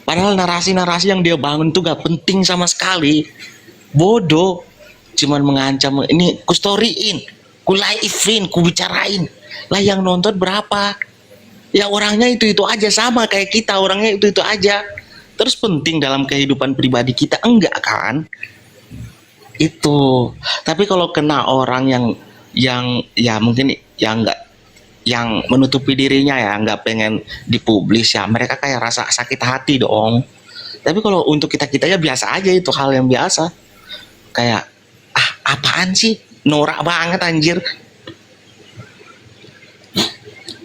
Padahal narasi-narasi yang dia bangun tuh gak penting sama sekali. Bodoh. Cuman mengancam, ini ku storyin, ku live-in, ku bicarain. Lah yang nonton berapa? Ya orangnya itu-itu aja, sama kayak kita, orangnya itu-itu aja. Terus penting dalam kehidupan pribadi kita? Enggak kan? Itu. Tapi kalau kena orang yang ya mungkin yang enggak, yang menutupi dirinya ya, nggak pengen dipublis ya, mereka kayak rasa sakit hati dong. Tapi kalau untuk kita-kita ya biasa aja, itu hal yang biasa. Kayak, ah apaan sih? Norak banget anjir.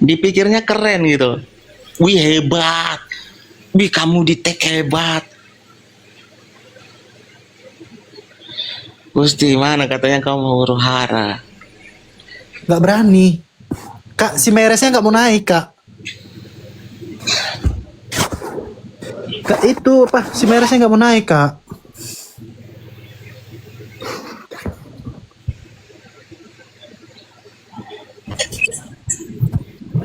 Dipikirnya keren gitu. Wih hebat. Wih kamu di tag hebat. Gusti mana katanya kamu huru hara. Nggak berani. Kak, si Meresnya nggak mau naik, Kak. Kak, itu apa? Si Meresnya nggak mau naik, Kak.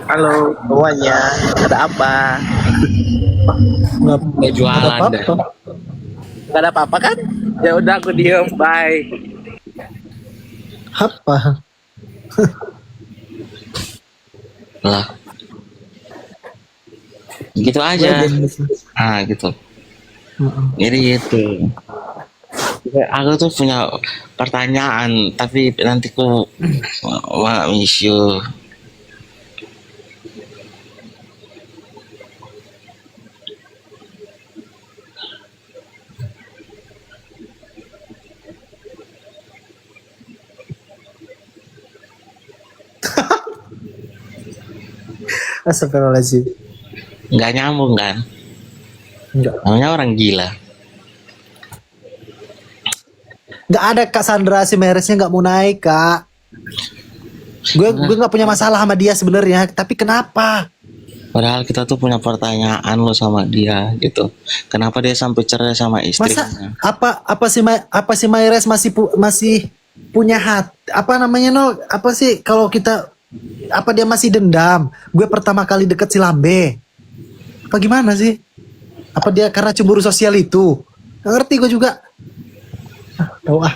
Halo semuanya, ada apa? Nggak Nggak jualan ada deh. apa-apa. Nggak ada apa-apa kan? Ya udah aku diem, bye. Apa? Lah, gitu aja. Ah gitu. Jadi gitu. Aku tuh punya pertanyaan, tapi nanti ku miss you. Astagfirullahaladzim. Nggak nyambung kan? Enggak. Namanya orang gila. Nggak ada, Kak Sandra, si Meresnya nggak mau naik, Kak. Gue nggak punya masalah sama dia sebenarnya, tapi kenapa? Padahal kita tuh punya pertanyaan lo sama dia gitu. Kenapa dia sampai cerai sama Masa istrinya? apa si Meres masih punya hati? Apa namanya, no? Apa sih kalau kita, apa dia masih dendam? Gue pertama kali deket si Lambe. Apa gimana sih? Apa dia karena cemburu sosial itu? Nggak ngerti gue juga. Tahu ah.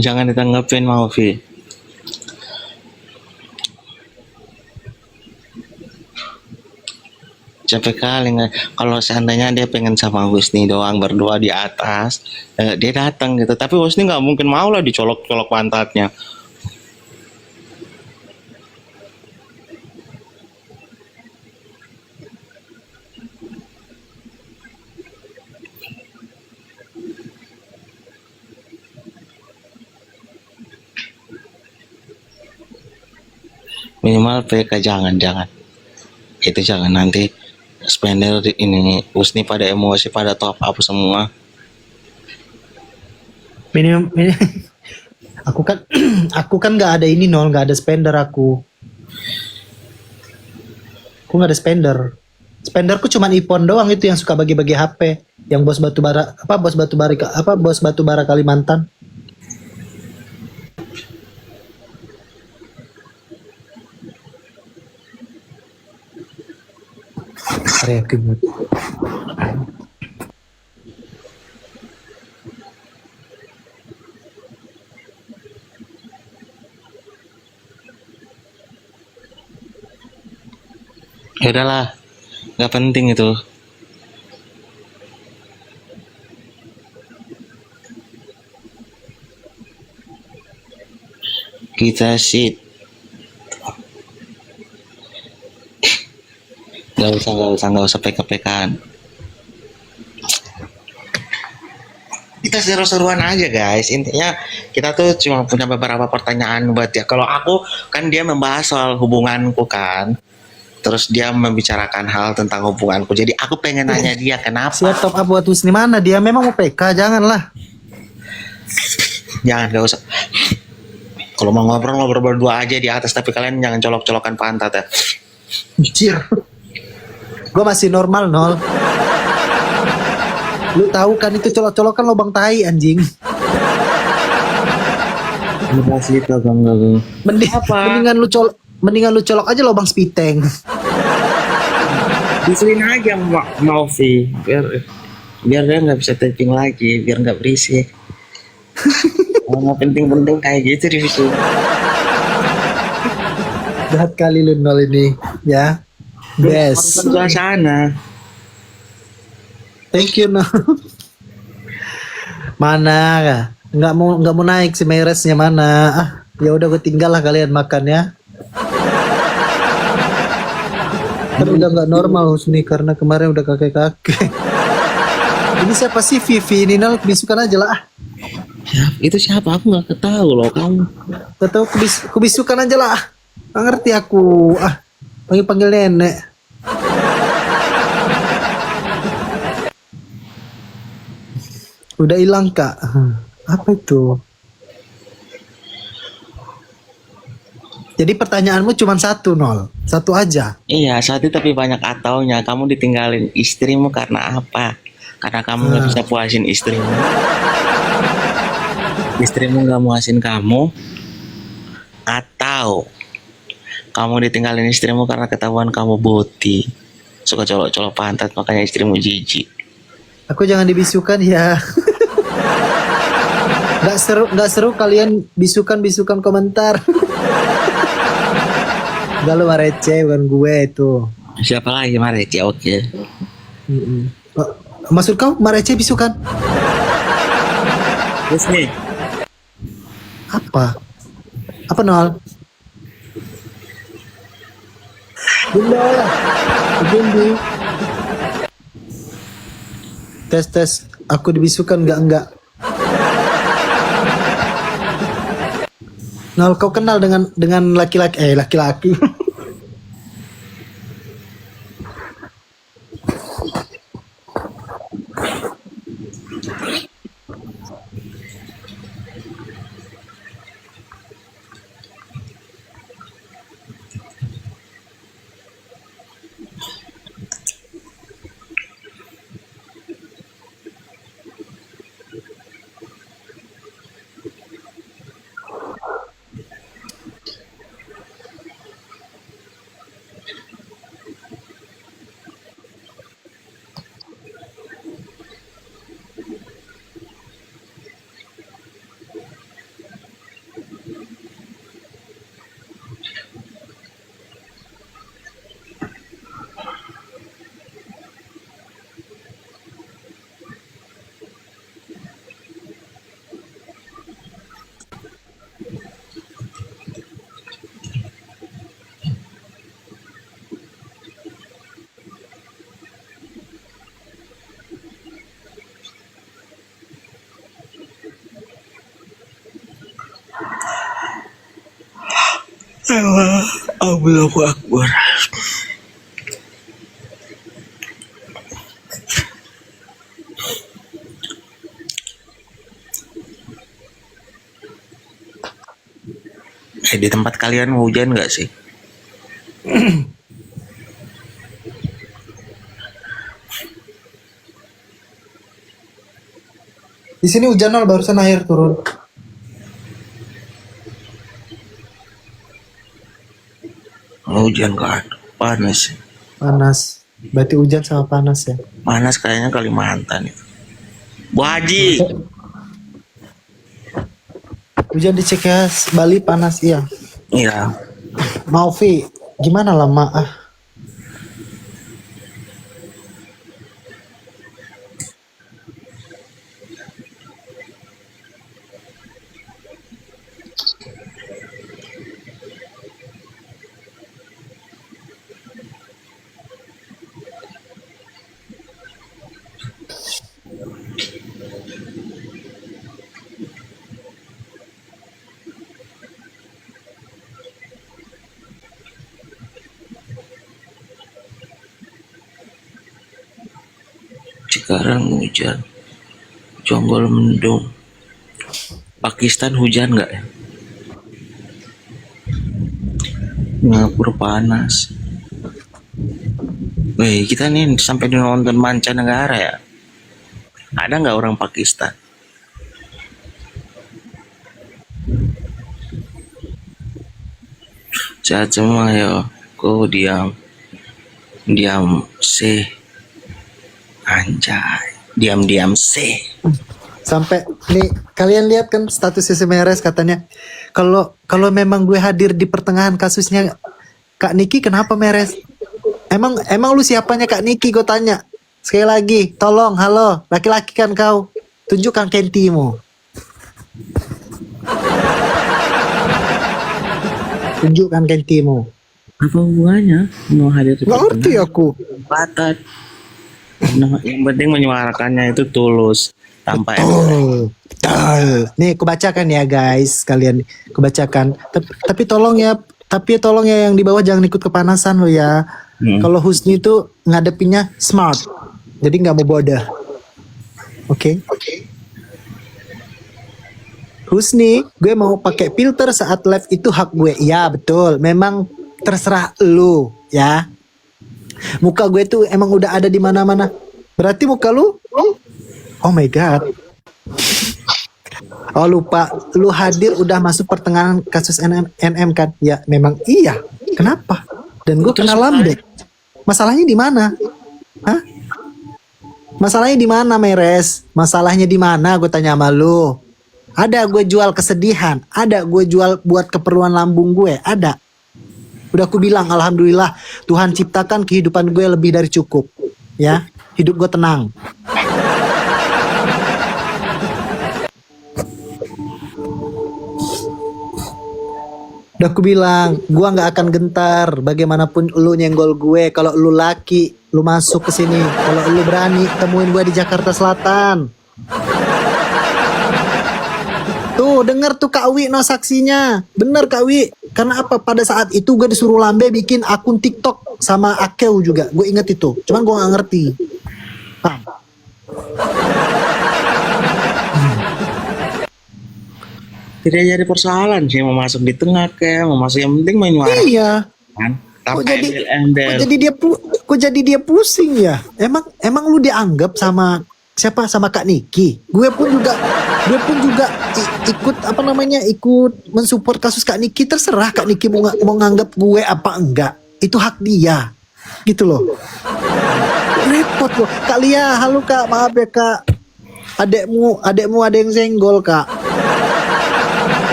Jangan ditanggapin mau Vi. Capek kali nggak, kalau seandainya dia pengen sama Husni doang berdua di atas, dia datang gitu. Tapi Husni nggak mungkin mau lah dicolok-colok pantatnya. Minimal PK jangan itu, jangan nanti spender ini Husni pada emosi, pada top up semua. Minimum, aku kan nggak ada ini, nol, nggak ada spender aku. Aku nggak ada spender. Spenderku cuma Ipon doang, itu yang suka bagi-bagi HP. Yang bos batu bara Kalimantan. Reakin. Ya udahlah, nggak penting itu. Kita sih nggak usah pek-pekan. Kita seru-seruan aja guys. Intinya kita tuh cuma punya beberapa pertanyaan buat dia. Kalau aku kan dia membahas soal hubunganku kan. Terus dia membicarakan hal tentang hubunganku. Jadi aku pengen nanya dia kenapa. Siap top up buat Husni mana? Dia memang mau PK, janganlah. Jangan, gak usah. Kalau mau ngobrol berdua aja di atas, tapi kalian jangan colok-colokan pantat ya. Anjir. Gue masih normal, nol. Lu tahu kan itu colok-colok kan lubang tai anjing. Makasih itu Bang. Apa? Mendingan lu colok aja lubang spiteng. Disuin aja mau sih biar dia nggak bisa typing lagi, biar nggak berisik. Nggak penting-penting kayak gitu revisi. Jahat kali lu Nol ini, ya. Best. Suasana. Thank you Nol. Mana? Nggak mau naik si Meresnya mana? Ah, ya udah gue tinggal lah kalian makan ya. Kan udah nggak normal Husni karena kemarin udah kakek-kakek. Ini siapa sih Vivi ini Nol? Bisukan aja lah. Itu siapa? Aku nggak ketahu loh kamu. Gak tahu kubisukan aja lah. Nggak ngerti aku. Ah, panggil nenek. Udah hilang kak. Apa itu? Jadi pertanyaanmu cuma satu Nol. Satu aja. Iya, satu tapi banyak ataunya. Kamu ditinggalin istrimu karena apa? Karena kamu nggak bisa puasin istrimu. Istrimu nggak muasin kamu, atau kamu ditinggalin istrimu karena ketahuan kamu boti, suka colok-colok pantat, makanya istrimu jijik. Aku jangan dibisukan ya. Gak seru kalian bisukan komentar. Gak lu Marece bukan gue itu. Siapa lagi Marece? Oke. Maksud kau Marece bisukan? Terus nih, Apa? Apa Nol? Bunda. Bunda. Tes. Aku dibisukan enggak. Nol, kau kenal dengan laki-laki? Allahu Akbar. Di tempat kalian hujan nggak sih? Di sini hujan Nol, barusan air turun. Hujan kan? Panas. Panas. Berarti hujan sama panas ya. Panas kayaknya Kalimantan itu. Bu Haji. Hujan di Cikeas, Bali panas iya. Iya. Maufi, gimana lama ah? Sekarang hujan. Jonggol mendung. Pakistan hujan nggak ya? Singapura panas. Wih, kita nih sampai nonton mancanegara ya. Ada nggak orang Pakistan? Caca mah ya, kau diam, diam sih, anjay, diam-diam sih. Sampai nih kalian lihat kan statusnya si Meres katanya kalau kalau memang gue hadir di pertengahan kasusnya Kak Niki kenapa Meres? Emang lu siapanya Kak Niki gue tanya. Sekali lagi, tolong halo, laki-laki kan kau. Tunjukkan kentimu. Tunjukkan kentimu. Apa hubungannya mau hadir di Nggak ngerti aku. kesempatan? Nah, yang penting menyuarakannya itu tulus tanpa Oh, betul. Nih, kubacakan ya guys, kalian kubacakan. Tapi tolong ya, yang di bawah jangan ikut kepanasan lo ya. Kalau Husni itu ngadepinnya smart, jadi nggak mau bodoh. Oke. Husni, gue mau pakai filter saat live itu hak gue. Ya betul, memang terserah lu ya. Muka gue tuh emang udah ada di mana-mana. Berarti muka lu? Oh my god. Oh lupa, lu hadir udah masuk pertengahan kasus NM kan? Ya memang iya. Kenapa? Dan gue kenal Lambe. Masalahnya di mana? Hah? Masalahnya di mana, Meres? Masalahnya di mana? Gue tanya sama lu. Ada gue jual kesedihan, ada gue jual buat keperluan lambung gue, ada. Udah aku bilang, alhamdulillah Tuhan ciptakan kehidupan gue lebih dari cukup. Ya, hidup gue tenang. Udah aku bilang, gue nggak akan gentar. Bagaimanapun lu nyenggol gue, kalau lu laki, lu masuk ke sini. Kalau lu berani, temuin gue di Jakarta Selatan. Tuh, denger tuh Kak Wi no saksinya. Bener Kak Wi. Karena apa? Pada saat itu gue disuruh Lambe bikin akun TikTok sama Akeu juga. Gue inget itu. Cuman gue nggak ngerti. Paham? tidak jadi persoalan sih mau masuk di tengah kayak mau masuk, yang penting menyuarakan Iya. tanpa Kok jadi, embel-embel. kok jadi dia pusing ya? Emang lu dianggap sama siapa? Sama Kak Niki. Gue pun juga ikut apa namanya? Ikut mensupport kasus Kak Niki. Terserah Kak Niki mau nganggap gue apa enggak. Itu hak dia. Gitu loh. Repot loh. Kak Lia, halo Kak, maaf ya Kak. Adekmu ada yang senggol Kak.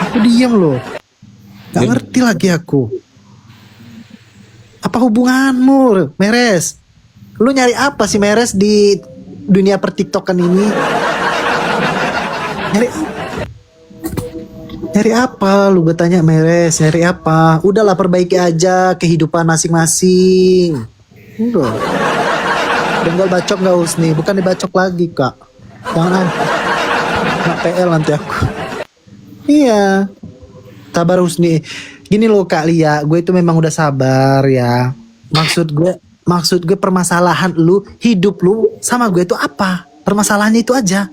Aku diam loh. Gak ngerti lagi aku. Apa hubunganmu, Meres? Lu nyari apa sih, Meres, di dunia pertiktokan ini? Nyari apa? Lu gue tanya, Meres, nyari apa? Udahlah, perbaiki aja kehidupan masing-masing. Udah. Benggol bacok gak Husni? Bukan dibacok lagi, Kak. Jangan. Nak PL nanti aku. Iya. Sabar Husni. Gini loh Kak Lia, gue itu memang udah sabar ya. Maksud gue permasalahan lu, hidup lu sama gue itu apa? Permasalahannya itu aja.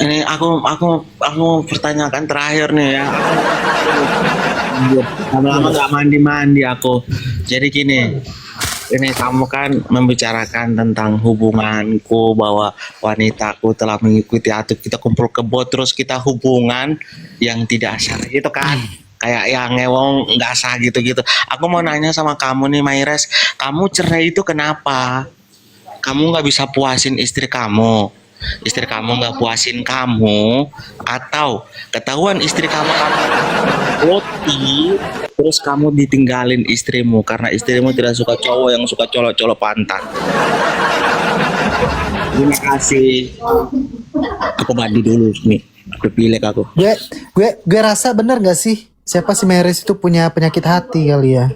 Ini aku pertanyakan terakhir nih ya. Lama-lama nggak mandi aku. Jadi gini, ini kamu kan membicarakan tentang hubunganku, bahwa wanitaku telah mengikuti atau kita kumpul kebo terus kita hubungan yang tidak sah gitu kan, kayak yang ngewong nggak sah gitu-gitu. Aku mau nanya sama kamu nih Maires, kamu cerai itu kenapa? Kamu nggak bisa puasin istri kamu nggak puasin kamu, atau ketahuan istri kamu roti terus kamu ditinggalin istrimu karena istrimu tidak suka cowok yang suka colok-colok pantat. Terima kasih. Aku mandi dulu nih. Aku pilih aku. Gue rasa bener gak sih? Siapa si Meres itu punya penyakit hati kali ya?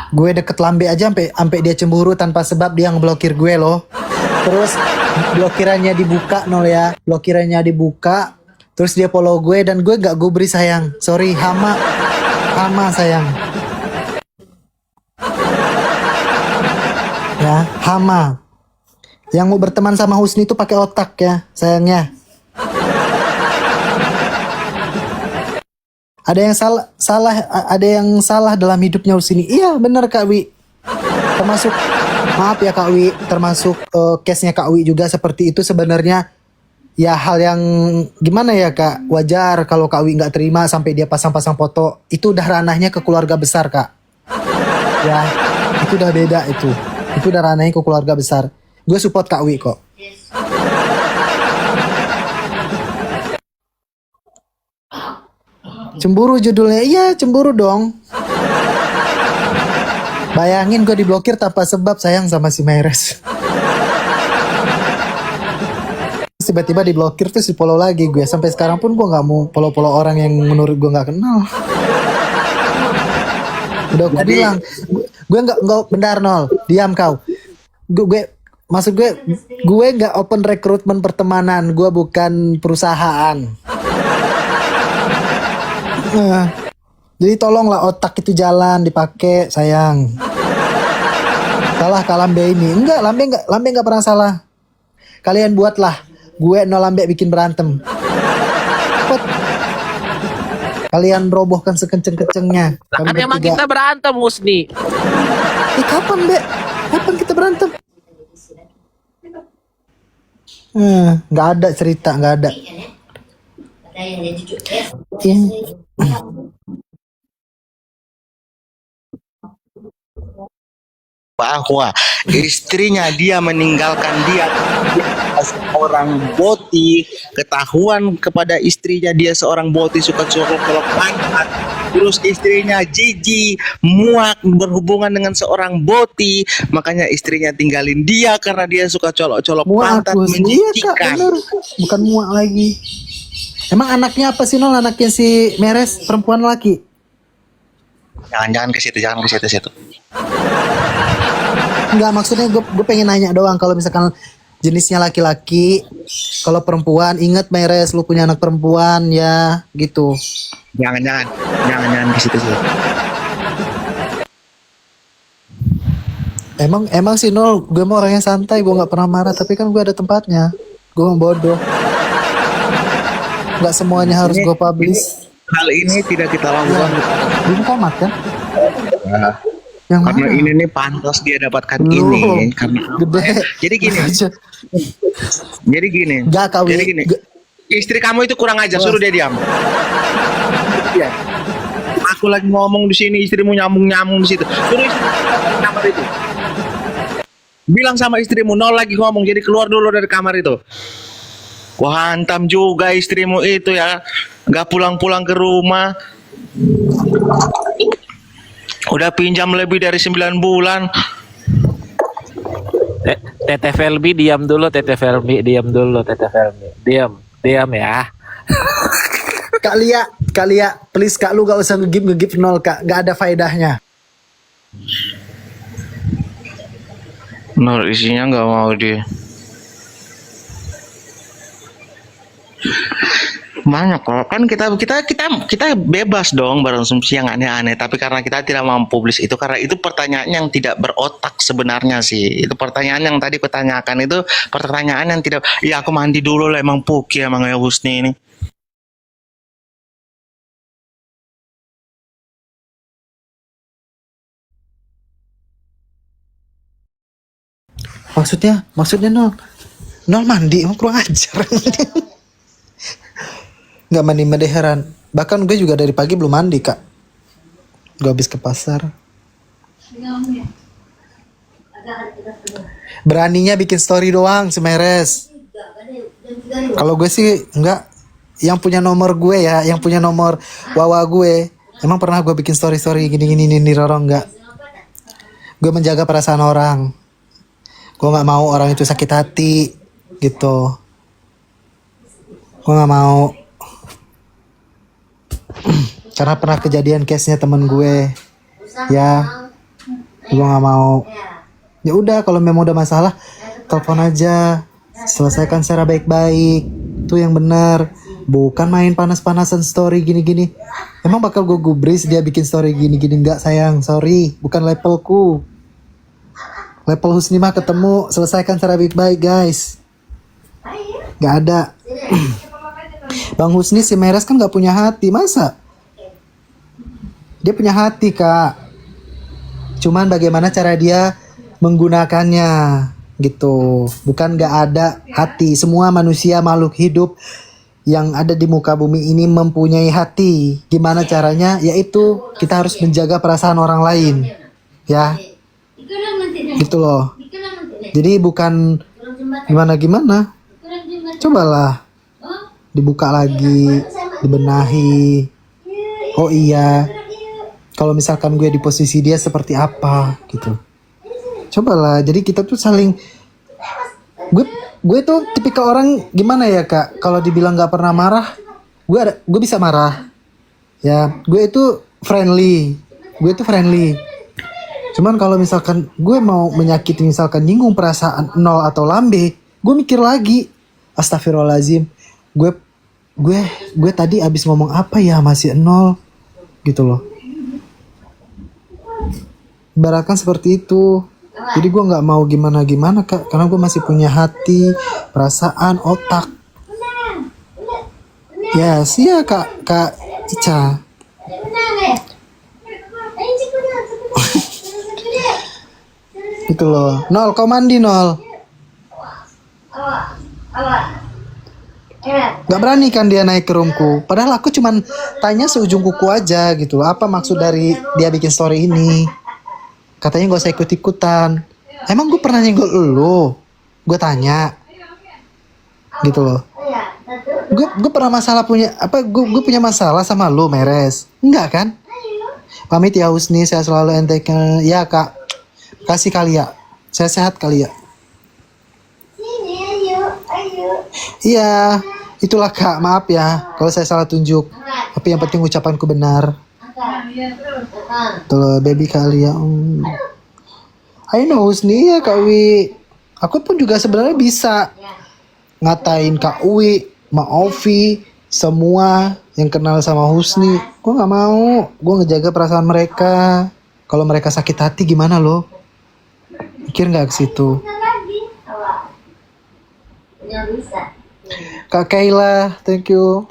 Gue deket Lambe aja sampai dia cemburu tanpa sebab, dia ngeblokir gue loh. Terus blokirannya dibuka nol ya. Blokirannya dibuka. Terus dia follow gue dan gue gak gubri sayang. Sorry, hama sayang. Ya, hama. Yang mau berteman sama Husni itu pakai otak ya, sayangnya. Ada yang salah dalam hidupnya Husni. Iya, benar Kak Wi. termasuk maaf ya Kak Wi, termasuk case-nya Kak Wi juga seperti itu sebenarnya. Ya hal yang gimana ya Kak, wajar kalau Kak Wi nggak terima sampai dia pasang-pasang foto. Itu udah ranahnya ke keluarga besar Kak. Ya, itu udah beda itu. Itu udah ranahnya ke keluarga besar. Gue support Kak Wi kok. Cemburu judulnya, iya cemburu dong. Bayangin gue diblokir tanpa sebab sayang sama si Meres. Tiba-tiba diblokir terus di follow lagi gue. Sampai sekarang pun gue nggak mau follow orang yang menurut gue nggak kenal. Udah aku bilang, gue nggak benar Nol, diam kau. Maksud gue nggak open rekrutmen pertemanan, gue bukan perusahaan. Jadi tolonglah otak itu jalan dipakai sayang. Salah Kak Lambe ini, enggak Lambe nggak pernah salah. Kalian buatlah. Gue Nol Lambe bikin berantem. Kalian robohkan sekenceng-kencengnya. Kan emang kita berantem Husni. Kapan Be? Kapan kita berantem? Nggak ada cerita, nggak ada. bahwa istrinya dia meninggalkan dia seorang boti, ketahuan kepada istrinya dia seorang boti suka colok-colok pantat, terus istrinya jijik muak berhubungan dengan seorang boti, makanya istrinya tinggalin dia karena dia suka colok-colok pantat menjijikkan. Iya, bukan muak lagi. Emang anaknya apa sih Nol? Anaknya si Meres perempuan laki? Jangan ke situ. Enggak, maksudnya gue pengen nanya doang, kalau misalkan jenisnya laki-laki, kalau perempuan, inget Meres lu punya anak perempuan ya gitu. Jangan ke situ. Emang sih Nol, gue mau orangnya santai, gue nggak pernah marah, tapi kan gue ada tempatnya. Gue bodoh. Nggak semuanya harus gue publish. Hal ini tidak kita lakukan. Belum komat kan? Nah, yang karena mana? ini nih pantas dia dapatkan ini karena gede. Jadi gini. Gak kawin. Jadi gini. Istri kamu itu kurang ajar, suruh dia diam. Ya. Aku lagi ngomong di sini, istrimu nyambung di situ. Suruh istri kamar itu. Bilang sama istrimu, Nol lagi ngomong, jadi keluar dulu dari kamar itu. Wah, hantam juga istrimu itu ya. Gak pulang-pulang ke rumah. Udah pinjam lebih dari 9 bulan. Teteh Felbi diam dulu, Teteh Felbi. Diam ya. Kak Lia, please Kak, lu gak usah ngegip Nol Kak, gak ada faedahnya. Nol isinya gak mau dia. Banyak kok, kan kita bebas dong berasumsi yang aneh-aneh, tapi karena kita tidak mau publis itu, karena itu pertanyaan yang tidak berotak sebenarnya sih. Itu pertanyaan yang tadi kutanyakan itu pertanyaan yang tidak. Ya aku mandi dulu lah, emang puki emang ya Husni ini. Maksudnya Nol mandi, emang kurang ajar. Gak mandi deh, heran. Bahkan gue juga dari pagi belum mandi Kak. Gue habis ke pasar. Beraninya bikin story doang Semeres. Kalau gue sih enggak. Yang punya nomor gue ya, yang punya nomor Wawa gue, emang pernah gue bikin story gini Roro, enggak. Gue menjaga perasaan orang. Gue gak mau orang itu sakit hati gitu. Gue gak mau. Karena pernah kejadian case-nya temen gue. Ya, gue gak mau. Ya udah, kalau memang udah masalah, telepon aja, selesaikan secara baik-baik. Itu yang benar. Bukan main panas-panasan story gini-gini. Emang bakal gue gubris dia bikin story gini-gini? Enggak sayang, sorry, bukan levelku. Level Husni mah ketemu, selesaikan secara baik-baik guys. Gak ada. Bang Husni si Meres kan gak punya hati, masa? Dia punya hati Kak. Cuman bagaimana cara dia menggunakannya gitu. Bukan nggak ada hati. Semua manusia makhluk hidup yang ada di muka bumi ini mempunyai hati. Gimana caranya? Yaitu kita harus menjaga perasaan orang lain. Ya. Gitu loh. Jadi bukan gimana-gimana. Cobalah dibuka lagi, dibenahi. Oh iya. Kalau misalkan gue di posisi dia seperti apa gitu. Cobalah. Jadi kita tuh saling gue tuh tipikal orang gimana ya kak, kalau dibilang nggak pernah marah, gue bisa marah ya, gue itu friendly, cuman kalau misalkan gue mau menyakiti, misalkan nyinggung perasaan nol atau lambe, gue mikir lagi, astagfirullahaladzim, gue tadi abis ngomong apa ya, masih nol gitu loh, ibaratkan seperti itu. Jadi gue nggak mau gimana kak, karena gue masih punya hati, perasaan, otak. Ya sih ya kak Ica. Itu loh. Nol, kau mandi Nol. Gak berani kan dia naik ke roomku. Padahal aku cuman tanya seujung kuku aja gitu. Apa maksud dari dia bikin story ini? Katanya gak usah ikut-ikutan. Emang gue pernah nyenggol lu? Gue tanya. Gitu loh. Gue pernah masalah punya apa? Gue punya masalah sama lu, Meres? Enggak kan? Pamit ya Husni, saya selalu ente. Ya kak, kasih kali ya. Saya sehat kali ya. Iya, itulah kak. Maaf ya kalau saya salah tunjuk. Tapi yang penting ucapanku benar. Tuh baby kali ya. I know Husni ya Kak Wi. Aku pun juga sebenarnya bisa ngatain Kak Wi, Ma Ovi, semua yang kenal sama Husni. Gue nggak mau. Gue ngejaga perasaan mereka. Kalau mereka sakit hati gimana loh? Mikir nggak ke situ? Kak Kayla, thank you.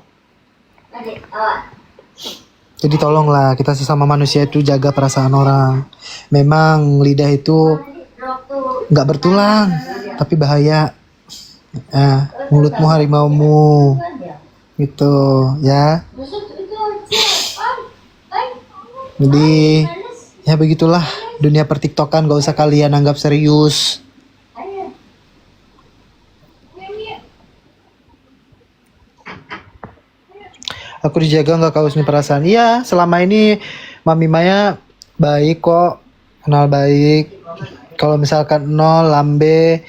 Jadi tolonglah kita sesama manusia itu jaga perasaan orang. Memang lidah itu nggak bertulang, tapi bahaya. Mulutmu harimaumu, gitu ya. Jadi ya begitulah dunia pertiktokan, gak usah kalian anggap serius. Aku dijaga nggak kau Husni perasaan? Iya, selama ini Mami Maya baik kok, kenal baik. Kalau misalkan nol lambe,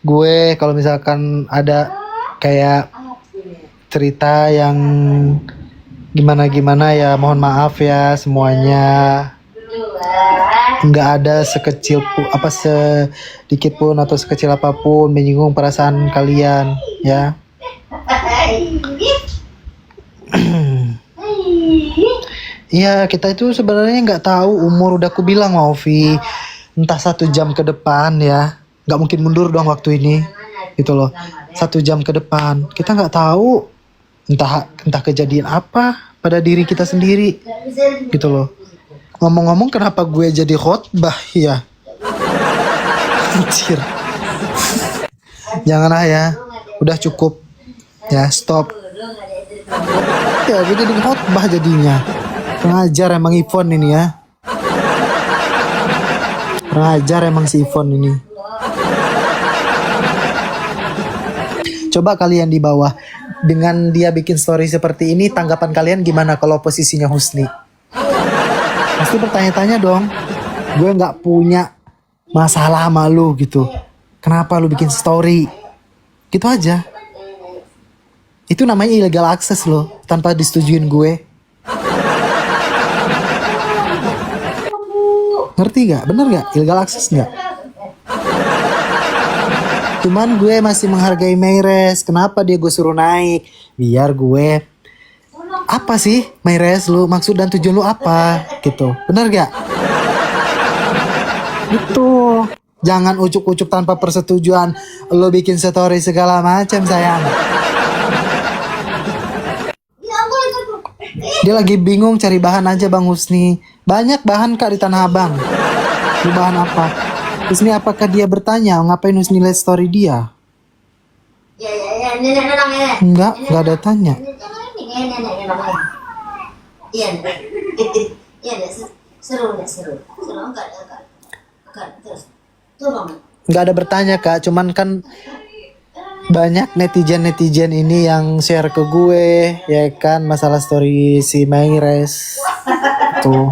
gue kalau misalkan ada kayak cerita yang gimana ya, mohon maaf ya semuanya. Nggak ada sekecil pun apa sedikit pun atau sekecil apapun menyinggung perasaan kalian ya. Iya, kita itu sebenarnya nggak tahu umur, udah aku bilang Mauvi, entah 1 jam ke depan ya, nggak mungkin mundur dong waktu ini, gitu loh. 1 jam ke depan kita nggak tahu, entah kejadian apa pada diri kita sendiri, gitu loh. Ngomong-ngomong kenapa gue jadi khotbah ya? Anjir. Janganlah ya, udah cukup ya, stop. Ya gue jadi khotbah jadinya. Pengajar emang Ivon ini ya. Pengajar emang si Ivon ini. Coba kalian di bawah, dengan dia bikin story seperti ini, tanggapan kalian gimana kalau posisinya Husni? Pasti bertanya-tanya dong. Gue nggak punya masalah sama lu gitu. Kenapa lu bikin story? Gitu aja. Itu namanya illegal access loh, tanpa disetujuin gue. Ngerti gak? Bener gak? Illegal access gak? Cuman gue masih menghargai Meires. Kenapa dia gue suruh naik? Biar gue... Apa sih Meires lu? Maksud dan tujuan lu apa? Gitu. Bener gak? Gitu. Jangan ucuk-ucuk tanpa persetujuan. Lu bikin story segala macam sayang. Dia lagi bingung cari bahan aja Bang Husni. Banyak bahan kak di Tanah Abang. Ini bahan apa? Husni apakah dia bertanya ngapain Husni lihat story dia? Enggak ada tanya. Enggak ada bertanya Kak, cuman kan banyak netizen ini yang share ke gue, ya kan, masalah story si Mayres. Tuh.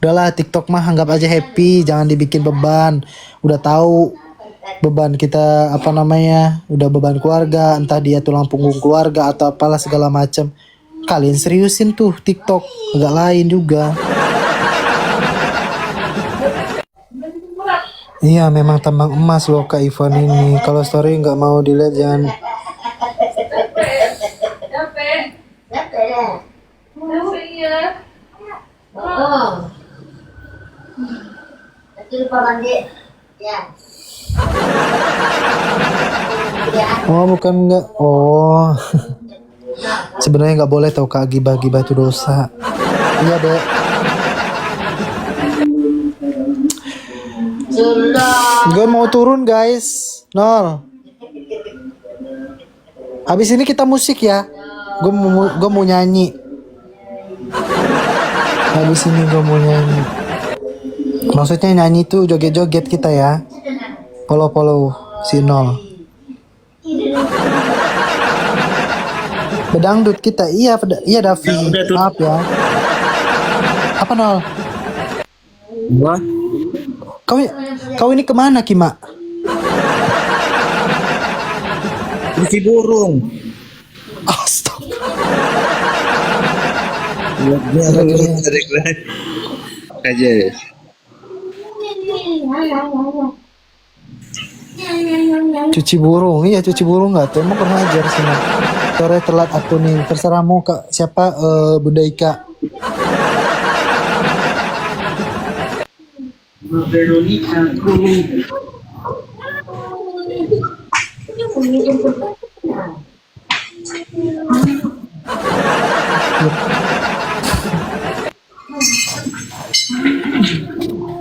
Udahlah, TikTok mah anggap aja happy, jangan dibikin beban. Udah tahu beban kita apa namanya, udah beban keluarga, entah dia tulang punggung keluarga atau apalah segala macam. Kalian seriusin tuh TikTok, agak lain juga. Iya, memang tambang emas loh Kak Ivan ini. Kalau story nggak mau dilihat jangan. Oh bukan nggak. Oh. Sebenarnya nggak boleh tau Kak, gibah-gibah itu dosa. Iya deh. Gue mau turun guys. Nol. Habis ini kita musik ya. Gue mau nyanyi. Habis ini gue mau nyanyi. Maksudnya nyanyi tuh joget-joget kita ya. Follow si Nol. Bedangdut kita. Iya Davi. Maaf ya. Apa Nol? Wah, Kau ini kemana Kima? isi burung. Astaga. Aja. Cuci burung, iya cuci burung nggak tuh? Emang kurang ajar sih. Sore telat aku nih. Terserahmu Kak. Siapa Bunda Ika?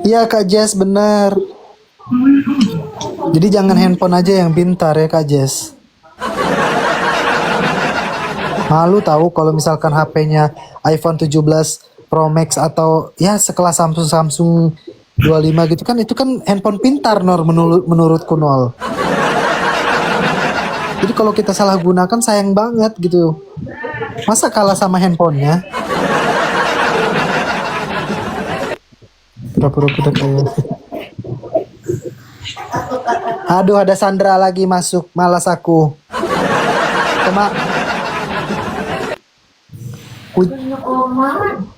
Iya Kak Jess bener. Jadi jangan handphone aja yang pintar ya Kak Jess. Malu tahu kalau misalkan HP-nya iPhone 17 Pro Max atau ya sekelas Samsung 25 gitu kan, itu kan handphone pintar menurutku Nol. Jadi kalau kita salah gunakan sayang banget gitu. Masa kalah sama handphonenya? Pura-pura kayak. Aduh, ada Sandra lagi masuk, malas aku. Mak.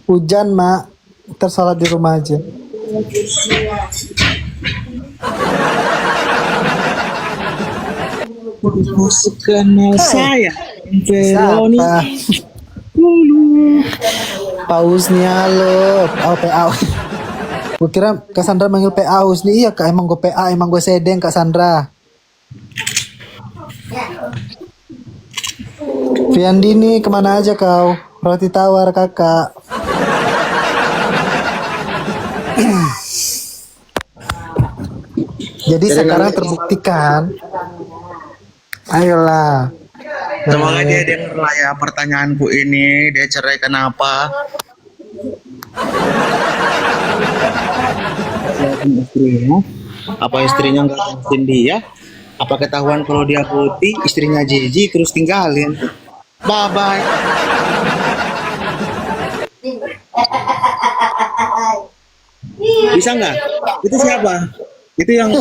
Hujan Mak, tersalat di rumah aja. Musik kenal saya. Siapa? Pausnya lo, PA. Gue kira Kak Sandra manggil PA Husni. Iya Kak, emang gue PA, emang gue sedeng Kak Sandra. Fiandini kemana aja kau? Roti tawar kakak. Jadi sekarang terbuktikan. Ayolah. Semoga dia denger lah ya pertanyaanku ini. Dia cerai kenapa? Istrinya? Apa istrinya nggak ngakuin dia? Apa ketahuan kalau dia putih, istrinya jijik terus tinggalin? Bye bye. Bisa nggak? Itu siapa? Itu yang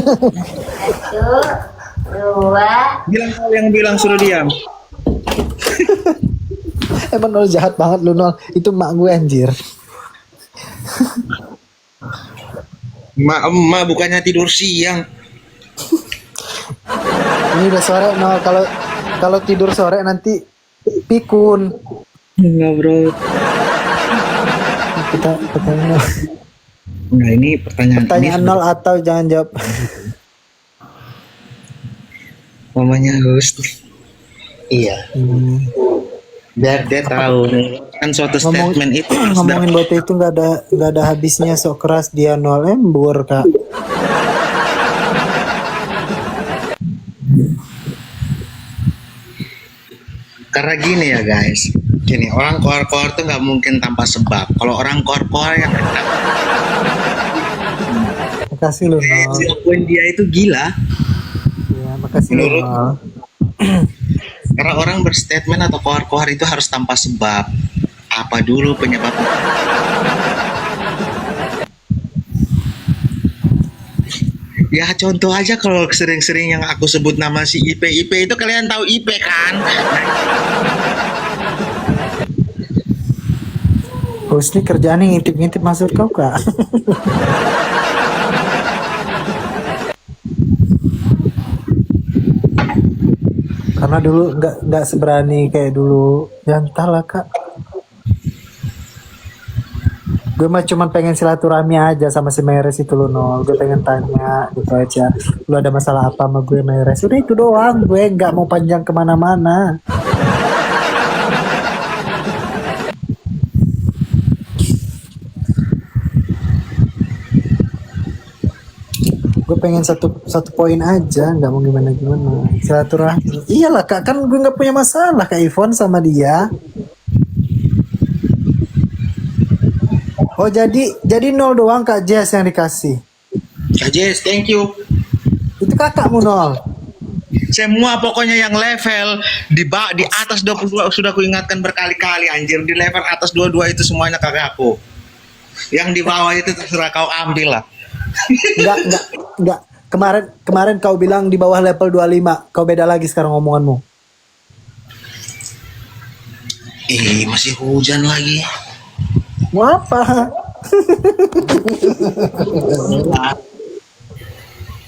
bilang suruh diam. Emang Nol jahat banget lu Nol. Itu mak gue anjir. Emak bukannya tidur siang. Ini udah sore Nol. Kalau tidur sore nanti pikun. Enggak bro. Kita pertanyaan Nol. Nah ini pertanyaan Nol atau jangan jawab. Mamanya host. Iya. Biar dia tahu nih kan suatu Ngomong, statement itu harus ngomongin Bote itu nggak ada habisnya, sok keras dia nol embur kak. karena gini ya guys, gini orang koar-koar tuh nggak mungkin tanpa sebab. Kalau orang koar-koar yang Makasih lu nol. siapin dia itu gila. Ya, makasih lu Menurut- nol. Karena orang berstatement atau koar-koar itu harus tanpa sebab. Apa dulu penyebabnya? Ya contoh aja kalau sering-sering yang aku sebut nama si IP itu kalian tahu IP kan? Husni kerjaannya ngintip-ngintip maksud kau kak. Karena dulu nggak seberani kayak dulu. Ya entahlah kak. Gue mah cuman pengen silaturahmi aja sama si Meres itu lo nol. Gue pengen tanya gitu aja. Lu ada masalah apa sama gue Meres? Udah itu doang. Gue nggak mau panjang kemana-mana. Gue pengen satu poin aja, nggak mau gimana silaturahmi. Iyalah kak, kan gue nggak punya masalah kak Ivon sama dia. Oh jadi nol doang kak Jess yang dikasih. Ya Jess, thank you. Itu kakakmu nol. Semua pokoknya yang level di atas 22 sudah kuingatkan berkali-kali anjir, di level atas 22 itu semuanya kakakku. Yang di bawah itu terserah kau ambil lah. Enggak. Kemarin kau bilang di bawah level 25. Kau beda lagi sekarang omonganmu. Masih hujan lagi. Mau apa?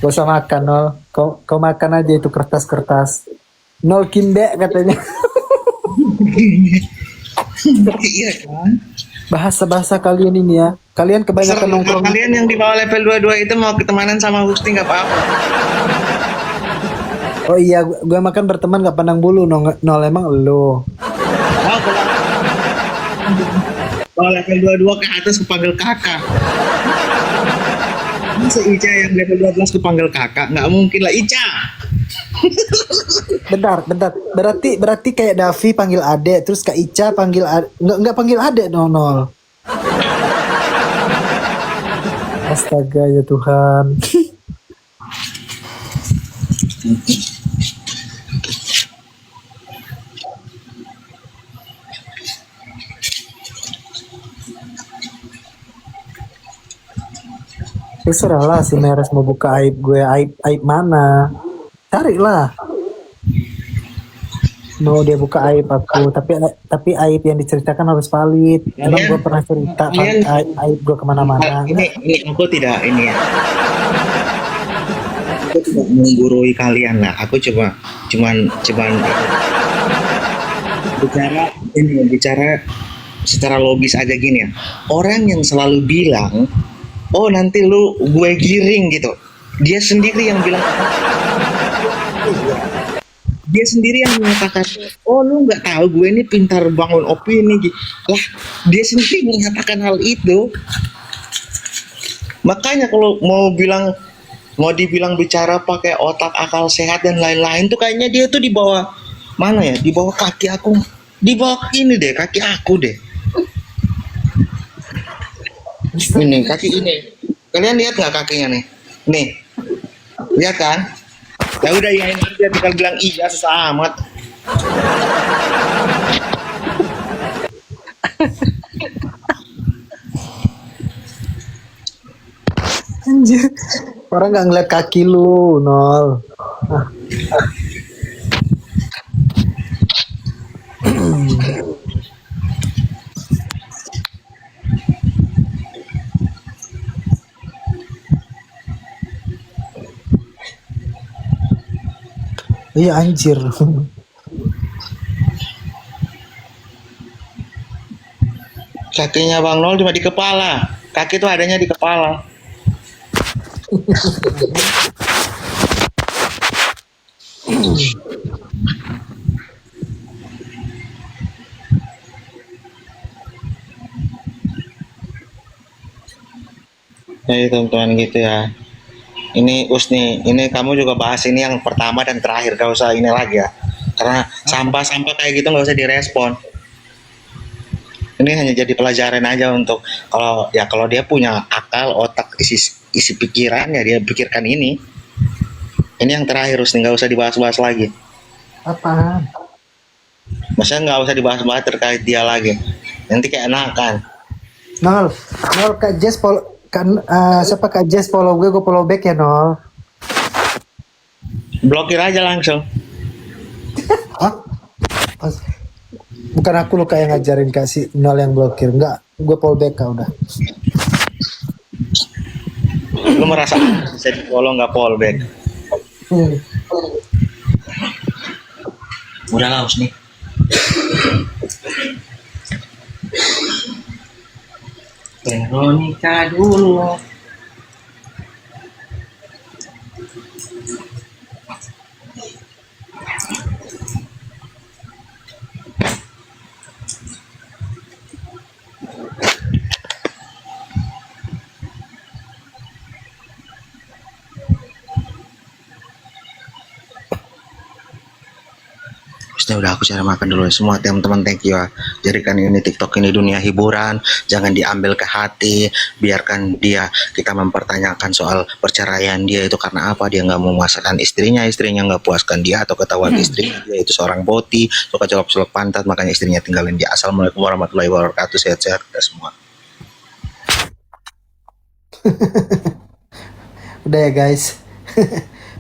Gak usah makan nol. Kau makan aja itu kertas-kertas. Nol kimbe katanya. Iya kan? Bahasa-bahasa kalian ini ya. Kalian kebanyakan nongkrong. Kalian yang di bawah level 22 itu mau ketemanan sama Gusti nggak apa-apa. Oh iya, gue makan berteman gak pandang bulu. Nol emang lo. Mau kalau level 22 ke atas kepanggil kakak. Masa Ica yang level 12 kepanggil kakak? Nggak mungkin lah Ica. Bentar. Berarti kayak Davi panggil adek, terus Kak Ica panggil nggak panggil adek nol. Astaga ya Tuhan. Terserah lah si Meres mau buka aib gue, aib mana? Carilah. Mau dia buka aib aku, tapi aib yang diceritakan harus valid. Emang gue pernah cerita kan aib gue kemana-mana. Ini aku tidak ini ya. Aku tidak menggurui kalian lah. Aku cuman bicara secara logis aja gini ya. Orang yang selalu bilang, oh nanti lu gue giring gitu. Dia sendiri yang bilang. Dia sendiri yang mengatakan, oh lu nggak tahu gue ini pintar bangun opini gitu. Lah, dia sendiri mengatakan hal itu. Makanya kalau mau dibilang bicara pakai otak, akal sehat dan lain-lain tuh kayaknya dia tuh di bawah mana ya? Di bawah kaki aku. Di bawah ini deh, kaki aku deh. Ini kaki ini. Kalian lihat nggak kakinya nih? Nih, lihat kan? Ya udah iyain aja, tinggal bilang iya, susah amat. Anjir. Orang nggak ngeliat kaki lu, nol. Iya anjir. Kakinya Bang Nol cuma di kepala. Kaki itu adanya di kepala. Jadi teman-teman gitu ya. Ini Usni, ini kamu juga bahas ini yang pertama dan terakhir, gak usah ini lagi ya. Karena sampah-sampah kayak gitu gak usah direspon. Ini hanya jadi pelajaran aja untuk kalau dia punya akal, otak, isi pikiran ya dia pikirkan ini. Ini yang terakhir Usni, gak usah dibahas-bahas lagi. Apa? Maksudnya nggak usah dibahas-bahas terkait dia lagi. Nanti kayak enakan. Nol, Kak Jess follow kan siapa Kak Jess follow gue follow back ya Nol. Blokir aja langsung. Hah? Bukan aku lo kayak ngajarin Kak si Nol yang blokir, enggak, gue follow back Kak udah. Lu merasa bisa di follow nggak follow back? Udah lah Usni. Veronica dulu. Udah aku cari makan dulu semua teman-teman, thank you ya. Jadikan ini TikTok ini dunia hiburan, jangan diambil ke hati, biarkan dia, kita mempertanyakan soal perceraian dia itu karena apa, dia nggak memuaskan istrinya nggak puaskan dia, atau ketahuan istrinya dia itu seorang boti, suka colok-colok pantat, makanya istrinya tinggalin dia. Assalamualaikum warahmatullahi wabarakatuh, sehat-sehat kita semua. Udah ya guys.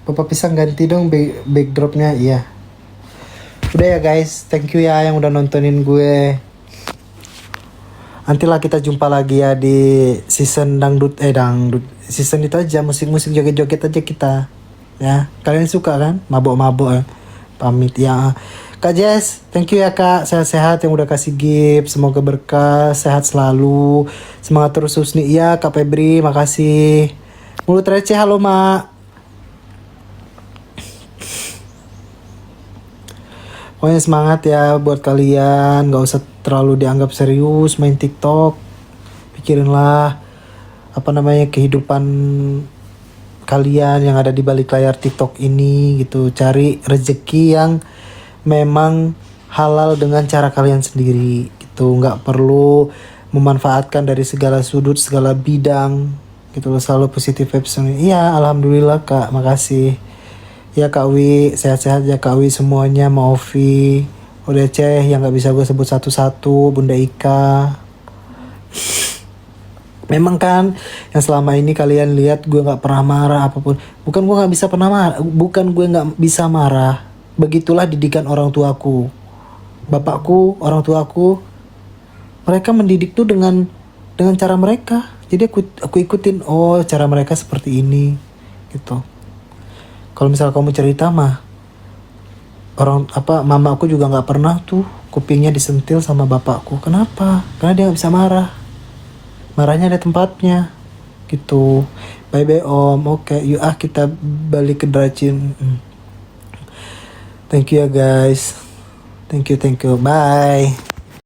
Papa Pisang ganti dong backdropnya, iya. Udah ya guys, thank you ya yang udah nontonin gue. Nantilah kita jumpa lagi ya di season dangdut season itu aja, musik-musik joget-joget aja kita. Ya, kalian suka kan? Mabok-mabok ya. Pamit ya. Kak Jess, thank you ya Kak, sehat-sehat yang udah kasih gift, semoga berkah, sehat selalu, semangat terus Husni. Iya Kak Febri, makasih. Mulut receh, halo Mak. Pokoknya semangat ya buat kalian, gak usah terlalu dianggap serius main TikTok. Pikirinlah kehidupan kalian yang ada di balik layar TikTok ini gitu. Cari rezeki yang memang halal dengan cara kalian sendiri gitu. Gak perlu memanfaatkan dari segala sudut, segala bidang gitu loh. Selalu positif vibes. Iya, alhamdulillah Kak, makasih. Ya Kak Wi, sehat-sehat ya Kak Wi semuanya, Maofi, Odeceh yang gak bisa gue sebut satu-satu, Bunda Ika. Memang kan yang selama ini kalian lihat gue gak pernah marah apapun. Bukan gue gak bisa pernah marah, bukan gue gak bisa marah. Begitulah didikan orang tuaku. Bapakku, orang tuaku, mereka mendidik tuh dengan cara mereka. Jadi aku ikutin, oh cara mereka seperti ini gitu. Kalau misal kamu cerita mah mama aku juga nggak pernah tuh kupingnya disentil sama bapakku. Kenapa? Karena dia nggak bisa marah. Marahnya ada tempatnya gitu. Bye bye Om. Oke, yuk kita balik ke Dracin. Thank you ya guys. Thank you. Bye.